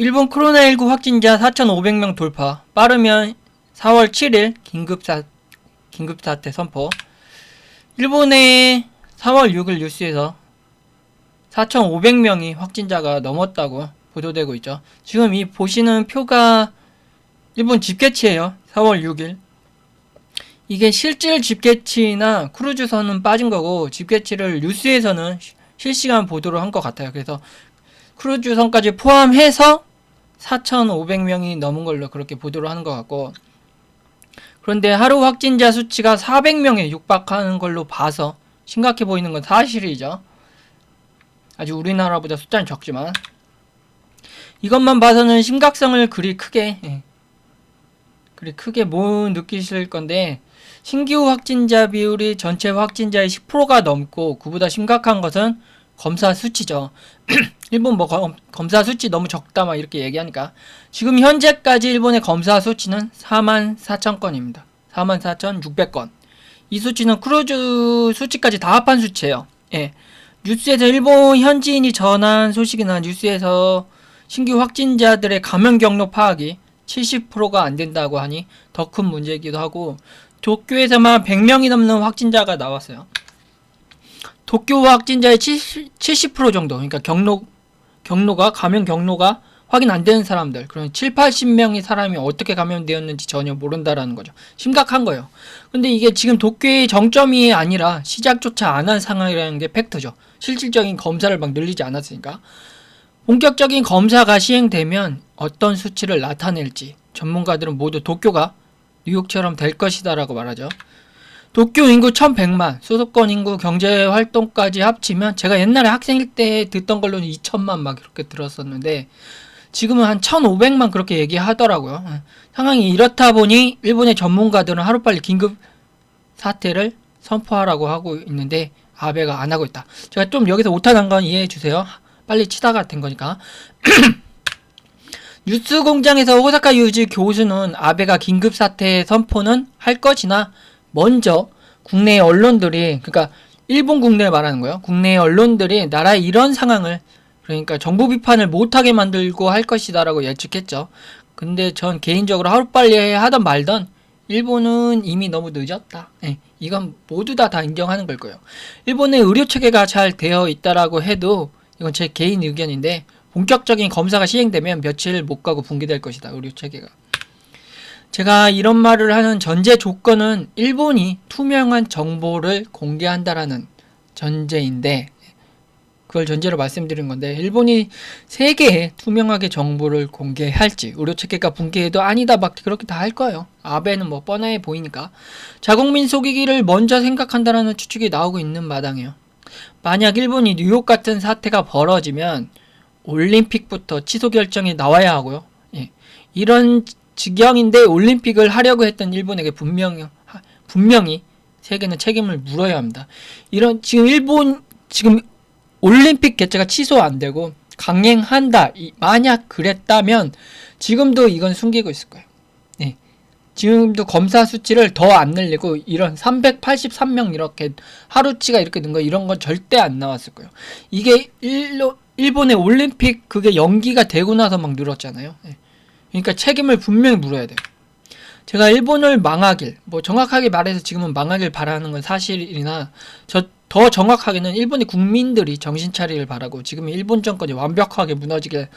일본 코로나19 확진자 4,500명 돌파. 빠르면 4월 7일 긴급사태 선포. 일본의 4월 6일 뉴스에서 4,500명이 확진자가 넘었다고 보도되고 있죠. 지금 이 보시는 표가 일본 집계치예요. 4월 6일. 이게 실질 집계치나 크루즈선은 빠진 거고 집계치를 뉴스에서는 실시간 보도를 한 것 같아요. 그래서 크루즈선까지 포함해서 4,500명이 넘은 걸로 그렇게 보도를 하는 것 같고, 그런데 하루 확진자 수치가 400명에 육박하는 걸로 봐서 심각해 보이는 건 사실이죠. 아직 우리나라보다 숫자는 적지만 이것만 봐서는 심각성을 그리 크게 못 느끼실 건데, 신규 확진자 비율이 전체 확진자의 10%가 넘고 그보다 심각한 것은 검사 수치죠. 일본 검사 수치 너무 적다 막 이렇게 얘기하니까, 지금 현재까지 일본의 검사 수치는 44,000건입니다. 44,600건. 이 수치는 크루즈 수치까지 다 합한 수치예요. 예. 뉴스에서 일본 현지인이 전한 소식이나 뉴스에서 신규 확진자들의 감염 경로 파악이 70%가 안 된다고 하니 더 큰 문제이기도 하고, 도쿄에서만 100명이 넘는 확진자가 나왔어요. 도쿄 확진자의 70% 정도, 그러니까 감염 경로가 확인 안 되는 사람들, 그런 7, 80명의 사람이 어떻게 감염되었는지 전혀 모른다라는 거죠. 심각한 거예요. 근데 이게 지금 도쿄의 정점이 아니라 시작조차 안 한 상황이라는 게 팩트죠. 실질적인 검사를 막 늘리지 않았으니까. 본격적인 검사가 시행되면 어떤 수치를 나타낼지 전문가들은 모두 도쿄가 뉴욕처럼 될 것이다 라고 말하죠. 도쿄 인구 1100만, 수도권 인구 경제활동까지 합치면, 제가 옛날에 학생일 때 듣던 걸로는 2000만 막 이렇게 들었었는데 지금은 한 1500만 그렇게 얘기하더라고요. 상황이 이렇다 보니 일본의 전문가들은 하루빨리 긴급 사태를 선포하라고 하고 있는데 아베가 안 하고 있다. 제가 좀 여기서 오타난 건 이해해 주세요. 빨리 치다가 된 거니까. 뉴스공장에서 오사카 유지 교수는 아베가 긴급사태 선포는 할 것이나 먼저 국내 언론들이, 그러니까 일본 국내를 말하는 거예요. 국내 언론들이 나라의 이런 상황을, 그러니까 정부 비판을 못하게 만들고 할 것이다 라고 예측했죠. 근데 전 개인적으로 하루빨리 하던 말던 일본은 이미 너무 늦었다. 이건 모두 다 인정하는 걸 거예요. 일본의 의료체계가 잘 되어 있다라고 해도, 이건 제 개인 의견인데, 본격적인 검사가 시행되면 며칠 못 가고 붕괴될 것이다, 의료체계가. 제가 이런 말을 하는 전제 조건은 일본이 투명한 정보를 공개한다라는 전제인데, 그걸 전제로 말씀드린 건데, 일본이 세계에 투명하게 정보를 공개할지, 의료체계가 붕괴해도 아니다 막 그렇게 다 할 거예요. 아베는 뭐 뻔해 보이니까. 자국민 속이기를 먼저 생각한다라는 추측이 나오고 있는 마당이에요. 만약 일본이 뉴욕 같은 사태가 벌어지면 올림픽부터 취소 결정이 나와야 하고요. 이런 지경인데 올림픽을 하려고 했던 일본에게 분명히 세계는 책임을 물어야 합니다. 지금 올림픽 개최가 취소 안 되고 강행한다, 만약 그랬다면 지금도 이건 숨기고 있을 거예요. 지금도 검사 수치를 더 안 늘리고 이런 383명 이렇게 하루치가 이렇게 는 거, 이런 건 절대 안 나왔을 거예요. 이게 일본의 올림픽 그게 연기가 되고 나서 막 늘었잖아요. 그러니까 책임을 분명히 물어야 돼요. 제가 일본을 망하길, 뭐 정확하게 말해서 지금은 망하길 바라는 건 사실이나, 더 정확하게는 일본의 국민들이 정신 차리길 바라고, 지금 일본 정권이 완벽하게 무너지길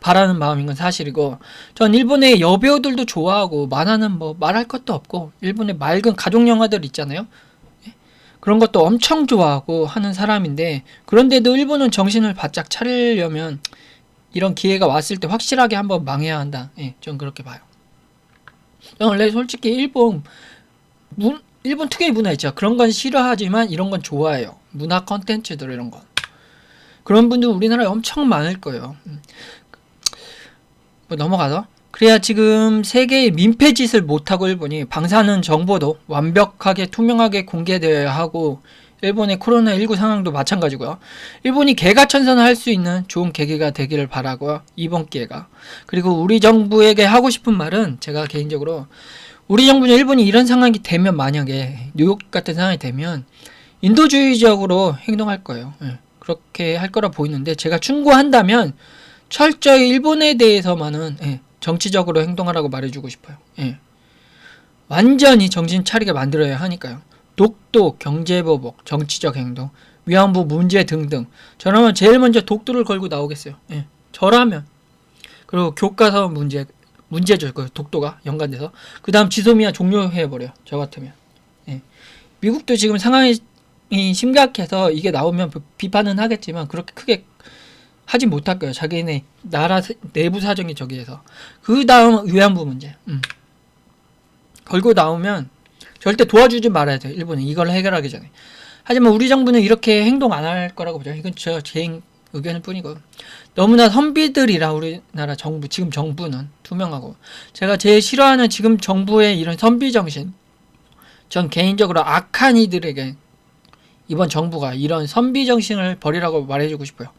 바라는 마음인 건 사실이고, 전 일본의 여배우들도 좋아하고 만화는 뭐 말할 것도 없고, 일본의 맑은 가족 영화들 있잖아요. 그런 것도 엄청 좋아하고 하는 사람인데, 그런데도 일본은 정신을 바짝 차리려면 이런 기회가 왔을 때 확실하게 한번 망해야 한다. 전 그렇게 봐요. 원래 솔직히 일본 특유의 문화 있죠. 그런 건 싫어하지만 이런 건 좋아해요. 문화 컨텐츠들 이런 건. 그런 분들 우리나라에 엄청 많을 거예요. 뭐 넘어가서, 그래야 지금 세계의 민폐짓을 못하고 일본이 방사능 정보도 완벽하게 투명하게 공개되어야 하고, 일본의 코로나19 상황도 마찬가지고요. 일본이 개가천선할 수 있는 좋은 계기가 되기를 바라고요, 이번 기회가. 그리고 우리 정부에게 하고 싶은 말은, 제가 개인적으로 우리 정부는 일본이 이런 상황이 되면, 만약에 뉴욕 같은 상황이 되면 인도주의적으로 행동할 거예요. 그렇게 할 거라 보이는데, 제가 충고한다면 철저히 일본에 대해서만은 정치적으로 행동하라고 말해주고 싶어요. 완전히 정신 차리게 만들어야 하니까요. 독도, 경제보복, 정치적 행동, 위안부 문제 등등. 저라면 제일 먼저 독도를 걸고 나오겠어요. 저라면. 그리고 교과서 문제죠. 그 독도가 연관돼서. 그 다음 지소미아 종료해버려요. 저 같으면. 미국도 지금 상황이 심각해서 이게 나오면 비판은 하겠지만 그렇게 크게 하진 못할 거예요. 자기네 나라 내부 사정이 저기에서. 그 다음 위안부 문제. 걸고 나오면 절대 도와주지 말아야 돼요. 일본은 이걸 해결하기 전에. 하지만 우리 정부는 이렇게 행동 안 할 거라고 보죠. 이건 제 개인 의견일 뿐이고. 너무나 선비들이라 우리나라 정부, 지금 정부는 투명하고. 제가 제일 싫어하는 지금 정부의 이런 선비 정신. 전 개인적으로 악한 이들에게 이번 정부가 이런 선비 정신을 버리라고 말해주고 싶어요.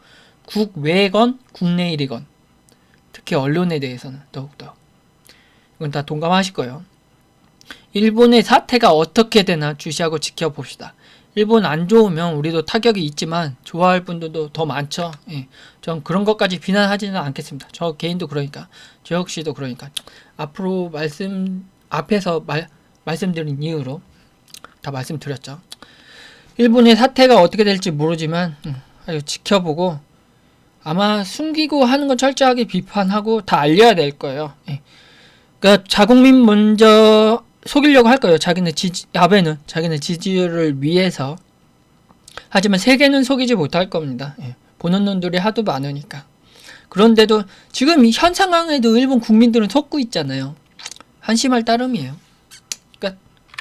국외건 국내일이건 특히 언론에 대해서는 더욱더. 이건 다 동감하실 거예요. 일본의 사태가 어떻게 되나 주시하고 지켜봅시다. 일본 안 좋으면 우리도 타격이 있지만 좋아할 분들도 더 많죠. 전 그런 것까지 비난하지는 않겠습니다. 저 개인도 그러니까. 저 역시도 그러니까. 앞으로 앞에서 말씀드린 이유로 다 말씀드렸죠. 일본의 사태가 어떻게 될지 모르지만 지켜보고 아마 숨기고 하는 건 철저하게 비판하고 다 알려야 될 거예요. 그러니까 자국민 먼저 속이려고 할 거예요. 아베는 자기네 지지율을 위해서. 하지만 세계는 속이지 못할 겁니다. 보는 놈들이 하도 많으니까. 그런데도 지금 현 상황에도 일본 국민들은 속고 있잖아요. 한심할 따름이에요.